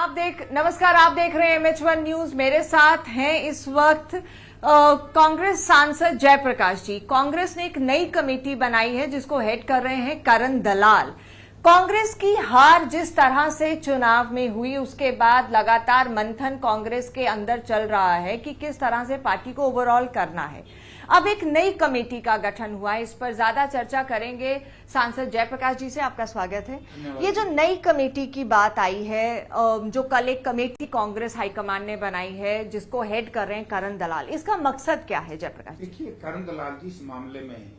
नमस्कार, आप देख रहे हैं MH1 न्यूज। मेरे साथ हैं इस वक्त कांग्रेस सांसद जयप्रकाश जी। कांग्रेस ने एक नई कमेटी बनाई है जिसको हेड कर रहे हैं करण दलाल। कांग्रेस की हार जिस तरह से चुनाव में हुई, उसके बाद लगातार मंथन कांग्रेस के अंदर चल रहा है कि किस तरह से पार्टी को ओवरऑल करना है। अब एक नई कमेटी का गठन हुआ है, इस पर ज्यादा चर्चा करेंगे। सांसद जयप्रकाश जी से आपका स्वागत है। ये जो नई कमेटी की बात आई है, जो कल एक कमेटी कांग्रेस हाईकमान ने बनाई है जिसको हेड कर रहे हैं करण दलाल, इसका मकसद क्या है जयप्रकाश जी? देखिए, करण दलाल जी इस मामले में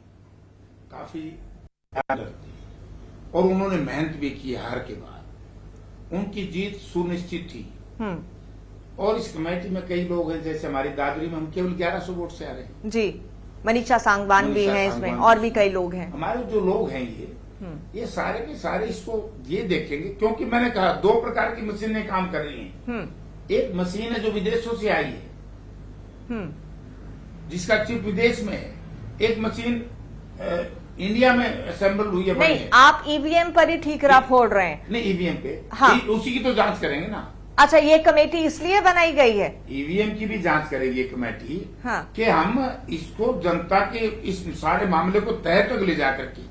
काफी और उन्होंने मेहनत भी की। हार के बाद उनकी जीत सुनिश्चित थी। और इस कमेटी में कई लोग हैं, जैसे हमारी दादरी में हम केवल 1100 वोट से आ रहे हैं जी। मनीषा सांगवान भी हैं इसमें, और भी कई लोग हैं। हमारे जो लोग हैं ये सारे के सारे इसको ये देखेंगे, क्योंकि मैंने कहा 2 प्रकार की मशीनें काम कर रही हैं। एक मशीन है जो विदेशों से आई है, जिसका चिप विदेश में है। एक मशीन इंडिया में असेंबल हुई है। नहीं, आप ईवीएम पर ही ठीकरा फोड़ रहे हैं। नहीं, ईवीएम पे हाँ। उसी की तो जांच करेंगे ना। अच्छा, ये कमेटी इसलिए बनाई गई है? ईवीएम की भी जांच करेगी ये कमेटी। हाँ। कि हम इसको जनता के इस सारे मामले को तह तक ले जाकर के।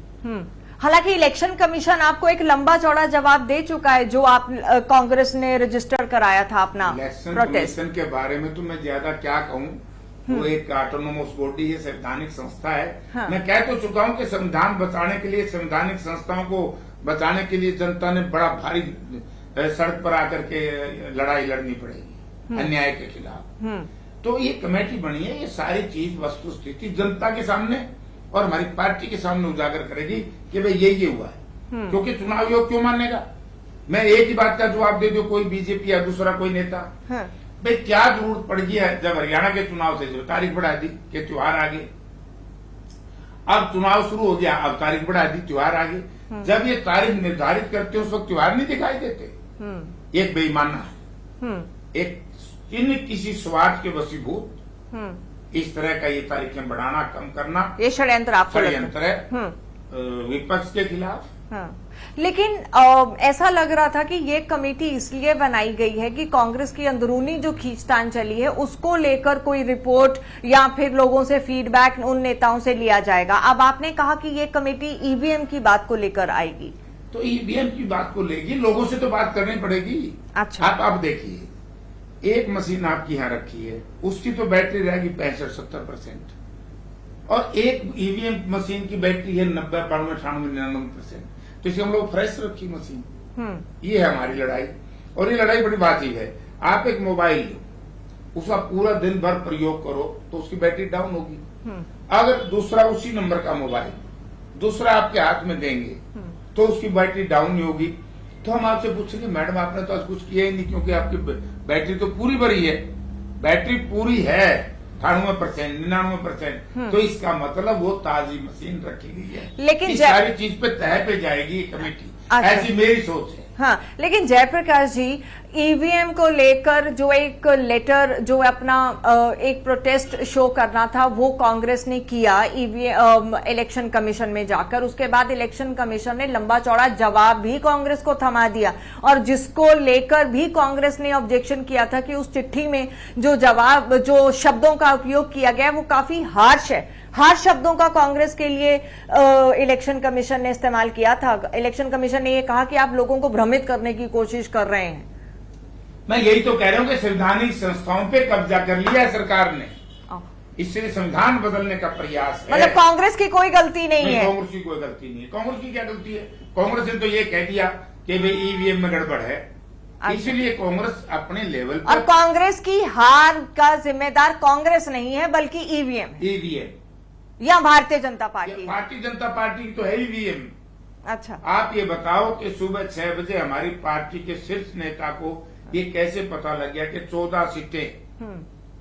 हालांकि इलेक्शन कमीशन आपको एक लंबा चौड़ा जवाब दे चुका है, जो आप कांग्रेस ने रजिस्टर कराया था अपना इलेक्शन प्रोटेस्ट। कमीशन के बारे में तो मैं ज्यादा क्या कहूँ, वो एक ऑटोनोमस बॉडी है, संवैधानिक संस्था है। हाँ। मैं कह तो चुका हूँ कि संविधान बचाने के लिए, संवैधानिक संस्थाओं को बचाने के लिए जनता ने बड़ा भारी सड़क पर आकर के लड़ाई लड़नी पड़ेगी अन्याय के खिलाफ। तो ये कमेटी बनी है, ये सारी चीज वस्तु स्थिति जनता के सामने और हमारी पार्टी के सामने उजागर करेगी कि भाई ये हुआ है। क्योंकि चुनाव आयोग क्यों मानेगा? मैं एक ही बात का जवाब दे दो, कोई बीजेपी या दूसरा कोई नेता। हाँ। भाई क्या जरूरत पड़ गई है जब हरियाणा के चुनाव से जो तारीख बढ़ा दी कि त्योहार आ गए, अब चुनाव शुरू हो गया, अब तारीख बढ़ा दी, त्योहार आ गए। जब ये तारीख निर्धारित करते उस वक्त त्योहार नहीं दिखाई देते। एक बेईमाना है, एक किसी स्वार्थ के वशीभूत इस तरह का ये तारीखें बढ़ाना, कम करना, ये षड्यंत्र आपको षड्यंत्र है विपक्ष के खिलाफ। हाँ। लेकिन ऐसा लग रहा था कि ये कमेटी इसलिए बनाई गई है कि कांग्रेस की अंदरूनी जो खींचतान चली है उसको लेकर कोई रिपोर्ट या फिर लोगों से फीडबैक उन नेताओं से लिया जाएगा। अब आपने कहा कि ये कमेटी ईवीएम की बात को लेकर आएगी, तो ईवीएम की बात को लेगी, लोगों से तो बात करनी पड़ेगी। अच्छा। आप देखिए, एक मशीन आपकी यहाँ रखी है, उसकी तो बैटरी रहेगी 65-70%, और एक ईवीएम मशीन की बैटरी है 90, 92, 98, 99%। तो इसे हम लोग फ्रेश रखी मशीन। ये है हमारी लड़ाई, और ये लड़ाई बड़ी बात ही है। आप एक मोबाइल लो, उसका पूरा दिन भर प्रयोग करो तो उसकी बैटरी डाउन होगी। अगर दूसरा उसी नंबर का मोबाइल दूसरा आपके हाथ में देंगे तो उसकी बैटरी डाउन नहीं होगी। तो हम आपसे पूछेंगे, मैडम आपने तो आज कुछ किया ही नहीं, क्योंकि आपकी बैटरी तो पूरी भरी है। बैटरी पूरी है 98%, 99%। तो इसका मतलब वो ताजी मशीन रखी गई है। लेकिन इस सारी चीज पे तह पे जाएगी कमेटी। अच्छा। ऐसी मेरी सोच है। हाँ, लेकिन जयप्रकाश जी, ईवीएम को लेकर जो एक लेटर, जो अपना एक प्रोटेस्ट शो करना था, वो कांग्रेस ने किया ईवीएम इलेक्शन कमीशन में जाकर। उसके बाद इलेक्शन कमीशन ने लंबा चौड़ा जवाब भी कांग्रेस को थमा दिया, और जिसको लेकर भी कांग्रेस ने ऑब्जेक्शन किया था कि उस चिट्ठी में जो शब्दों का उपयोग किया गया वो काफी हार्श है। हार्श शब्दों का कांग्रेस के लिए इलेक्शन कमीशन ने इस्तेमाल किया था। इलेक्शन कमीशन ने ये कहा कि आप लोगों को भ्रमित करने की कोशिश कर रहे हैं। मैं यही तो कह रहा हूं कि संवैधानिक संस्थाओं पे कब्जा कर लिया है सरकार ने, इससे संविधान बदलने का प्रयास है। मतलब कांग्रेस की कोई गलती नहीं है? कांग्रेस की कोई गलती नहीं है। कांग्रेस की क्या गलती है? कांग्रेस ने तो ये कह दिया कि भाई ईवीएम में गड़बड़ है। अच्छा। इसलिए कांग्रेस अपने लेवल पर, और कांग्रेस की हार का जिम्मेदार कांग्रेस नहीं है बल्कि ईवीएम या भारतीय जनता पार्टी। भारतीय जनता पार्टी की तो है ईवीएम। अच्छा। आप ये बताओ कि सुबह 6 बजे हमारी पार्टी के शीर्ष नेता को ये कैसे पता लग गया कि 14 सीटें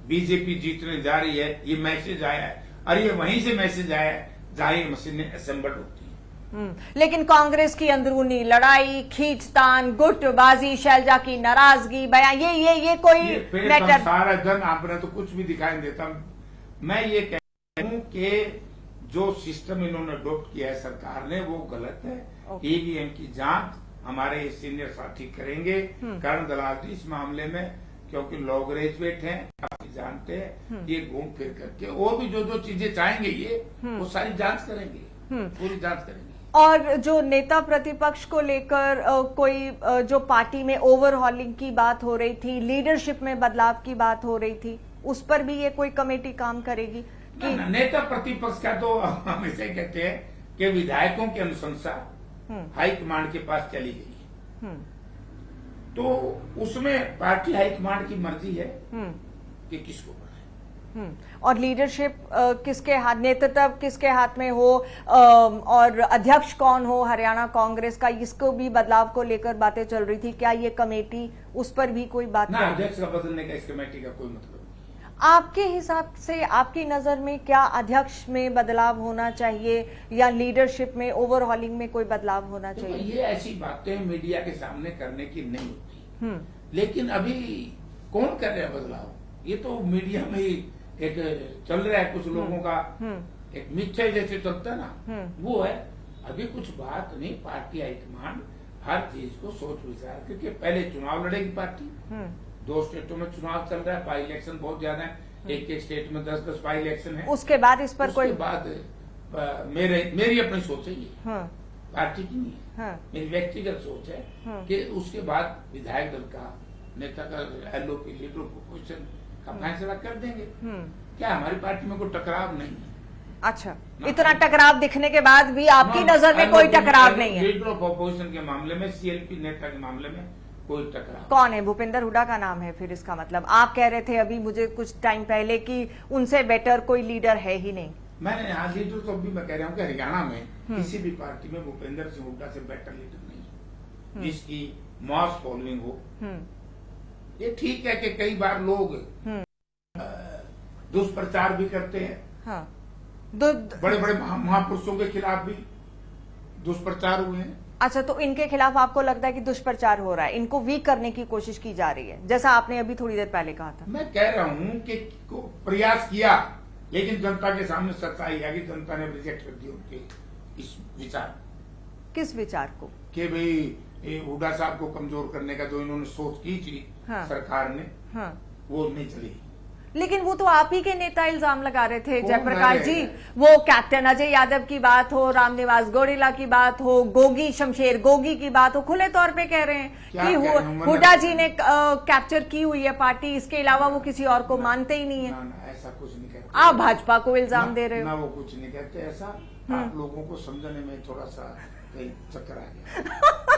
बीजेपी जीतने जा रही है? ये मैसेज आया है, और ये वहीं से मैसेज आया है जहां ये मशीनें असेंबल होती है। लेकिन कांग्रेस की अंदरूनी लड़ाई, खींचतान, गुटबाजी, शैलजा की नाराजगी, बयान, ये कोई मैटर, सारा जन आपने तो कुछ भी दिखाई नहीं देता। मैं ये कह रहा हूं कि जो सिस्टम इन्होंने अडॉप्ट किया है सरकार ने, वो गलत है। ईवीएम की जांच हमारे सीनियर साथी करेंगे। करण दलाल जी इस मामले में, क्योंकि लॉ ग्रेजुएट हैं, काफी जानते हैं, ये घूम फिर करके और भी जो जो चीजें चाहेंगे ये वो सारी जांच करेंगे, पूरी जांच करेंगे। और जो नेता प्रतिपक्ष को लेकर कोई जो पार्टी में ओवरहॉलिंग की बात हो रही थी, लीडरशिप में बदलाव की बात हो रही थी, उस पर भी ये कोई कमेटी काम करेगी कि नेता प्रतिपक्ष का तो हमेशा कहते हैं कि विधायकों की अनुशंसा हाईकमांड के पास चली गई, तो उसमें पार्टी हाईकमांड की मर्जी है कि किसको बनाए। और लीडरशिप किसके हाथ, नेतृत्व किसके हाथ में हो, और अध्यक्ष कौन हो हरियाणा कांग्रेस का, इसको भी बदलाव को लेकर बातें चल रही थी। क्या ये कमेटी उस पर भी कोई बात ना, अध्यक्ष का बदलने का इस कमेटी का कोई मतलब नहीं। आपके हिसाब से, आपकी नजर में क्या अध्यक्ष में बदलाव होना चाहिए या लीडरशिप में ओवरहॉलिंग में कोई बदलाव होना चाहिए? ये ऐसी बातें मीडिया के सामने करने की नहीं होती, लेकिन अभी कौन कर रहा है बदलाव? ये तो मीडिया में ही एक चल रहा है, कुछ लोगों का एक मिथ्या जैसे चलता है ना, वो है। अभी कुछ बात नहीं, पार्टी हाईकमान हर चीज को सोच विचार करके पहले चुनाव लड़ेगी पार्टी। 2 स्टेटों में चुनाव चल रहा है, बाई इलेक्शन बहुत ज्यादा है, एक एक स्टेट में 10-10 बाई इलेक्शन है। उसके बाद इस पर कोई बाद मेरी अपनी सोच है, ये पार्टी की नहीं है, मेरी व्यक्तिगत सोच है कि उसके बाद विधायक दल का, नेता का, एलओपी लीडर पोजीशन का फैसला कर देंगे। क्या हमारी पार्टी में कोई टकराव नहीं है? अच्छा, इतना टकराव दिखने के बाद भी आपकी नजर में कोई टकराव नहीं है? लीडर ऑफ अपोजिशन के मामले में, सीएलपी नेता के मामले में कोई टकराव। कौन है? भूपेंद्र हुड्डा का नाम है फिर इसका मतलब? आप कह रहे थे अभी मुझे कुछ टाइम पहले कि उनसे बेटर कोई लीडर है ही नहीं। मैंने आज लीडर तो अभी मैं कह रहा हूँ कि हरियाणा में किसी भी पार्टी में भूपेंद्र सिंह हुड्डा से बेटर लीडर नहीं है, जिसकी मास फॉलोइंग हो। ये ठीक है कि कई बार लोग दुष्प्रचार भी करते हैं, बड़े बड़े महापुरुषों के खिलाफ भी दुष्प्रचार हुए हैं। अच्छा, तो इनके खिलाफ आपको लगता है कि दुष्प्रचार हो रहा है, इनको वीक करने की कोशिश की जा रही है, जैसा आपने अभी थोड़ी देर पहले कहा था? मैं कह रहा हूं कि प्रयास किया, लेकिन जनता के सामने सच्चाई है कि जनता ने रिजेक्ट कर दिया उनके इस विचार। किस विचार को? कि भाई हुड्डा साहब को कमजोर करने का जो इन्होंने सोच की थी सरकार ने, वो नहीं चली। लेकिन वो तो आप ही के नेता इल्जाम लगा रहे थे जयप्रकाश जी, वो कैप्टन अजय यादव की बात हो, रामनिवास गौड़ीला की बात हो, गोगी शमशेर गोगी की बात हो, खुले तौर पे कह रहे हैं कि हुड्डा जी ने कैप्चर की हुई है पार्टी, इसके अलावा वो किसी और को मानते ही नहीं है। ऐसा कुछ नहीं कहते आप भाजपा को इल्जाम दे रहे हो? ना, वो कुछ नहीं कहते ऐसा। आप लोगों को समझने में थोड़ा सा चक्कर आ गया।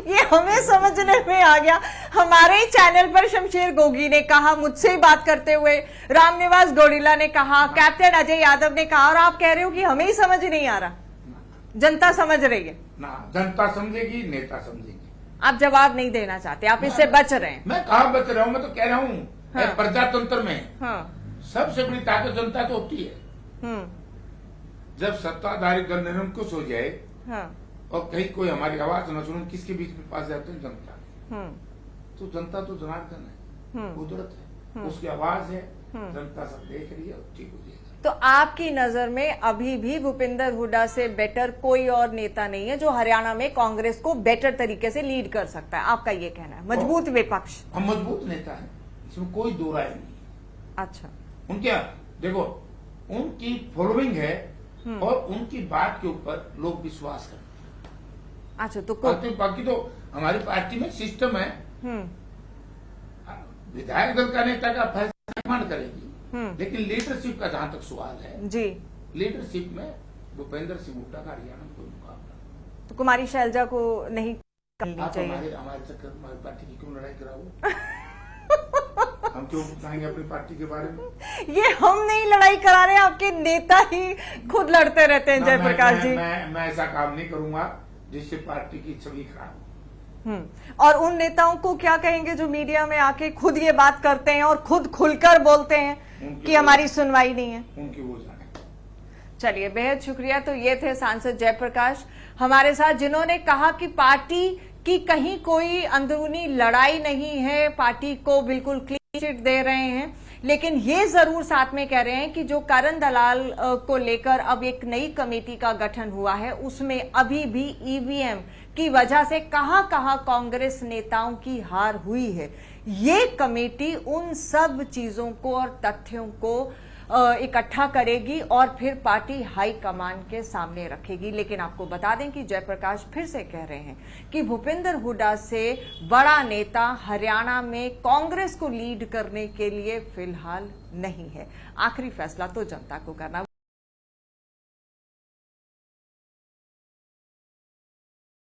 ये हमें समझने में आ गया। हमारे ही चैनल पर शमशेर गोगी ने कहा, मुझसे ही बात करते हुए रामनिवास गौड़ीला ने कहा, कैप्टन अजय यादव ने कहा, और आप कह रहे हो कि हमें ही समझ नहीं आ रहा। जनता समझ रही है ना, जनता समझेगी, नेता समझेगी। आप जवाब नहीं देना चाहते, आप इससे बच रहे हैं? मैं कहाँ बच रहा हूँ, मैं तो कह रहा हूँ प्रजातंत्र में सबसे बड़ी ताकत जनता तो होती है। जब सत्ताधारी दल निरंकुश हो जाए और कहीं कोई हमारी आवाज न सुनो, किसके बीच में पास जाते हैं? जनता। तो जनता तो जनार्दन है, कुदरत है, उसकी आवाज है, जनता सब देख रही है, ठीक हो जाएगा। तो आपकी नजर में अभी भी भूपेंद्र हुड्डा से बेटर कोई और नेता नहीं है जो हरियाणा में कांग्रेस को बेटर तरीके से लीड कर सकता है, आपका ये कहना है? मजबूत विपक्ष, हम मजबूत नेता है, इसमें कोई दो राय नहीं। अच्छा, उनके देखो, उनकी फॉलोइंग है और उनकी बात के ऊपर लोग विश्वास करते हैं। अच्छा, तो बाकी तो हमारी पार्टी में सिस्टम है, विधायक दल का नेता का फैसला मान करेगी, लेकिन लीडरशिप का जहां तक सवाल है जी, लीडरशिप में भूपेंद्र सिंह हुड्डा का हरियाणा में कोई मुकाबला। तो कुमारी शैलजा को नहीं करनी चाहिए? हमारे चक्कर हमारी पार्टी की क्यों लड़ाई कराओ? हम क्यों बताएंगे अपनी पार्टी के बारे में? ये हम नहीं लड़ाई करा रहे, आपके नेता ही खुद लड़ते रहते हैं जयप्रकाश जी। मैं ऐसा काम नहीं करूंगा जिससे पार्टी की छवि खराब हो। और उन नेताओं को क्या कहेंगे जो मीडिया में आके खुद ये बात करते हैं और खुद खुलकर बोलते हैं कि हमारी सुनवाई नहीं है? उनकी वो जाने। चलिए, बेहद शुक्रिया। तो ये थे सांसद जयप्रकाश हमारे साथ, जिन्होंने कहा कि पार्टी की कहीं कोई अंदरूनी लड़ाई नहीं है, पार्टी को बिल्कुल क्लीन चिट दे रहे हैं, लेकिन ये जरूर साथ में कह रहे हैं कि जो करण दलाल को लेकर अब एक नई कमेटी का गठन हुआ है, उसमें अभी भी ईवीएम की वजह से कहां कहां कांग्रेस नेताओं की हार हुई है, ये कमेटी उन सब चीजों को और तथ्यों को इकट्ठा करेगी और फिर पार्टी हाईकमान के सामने रखेगी। लेकिन आपको बता दें कि जयप्रकाश फिर से कह रहे हैं कि भूपिंदर हुड्डा से बड़ा नेता हरियाणा में कांग्रेस को लीड करने के लिए फिलहाल नहीं है। आखिरी फैसला तो जनता को करना।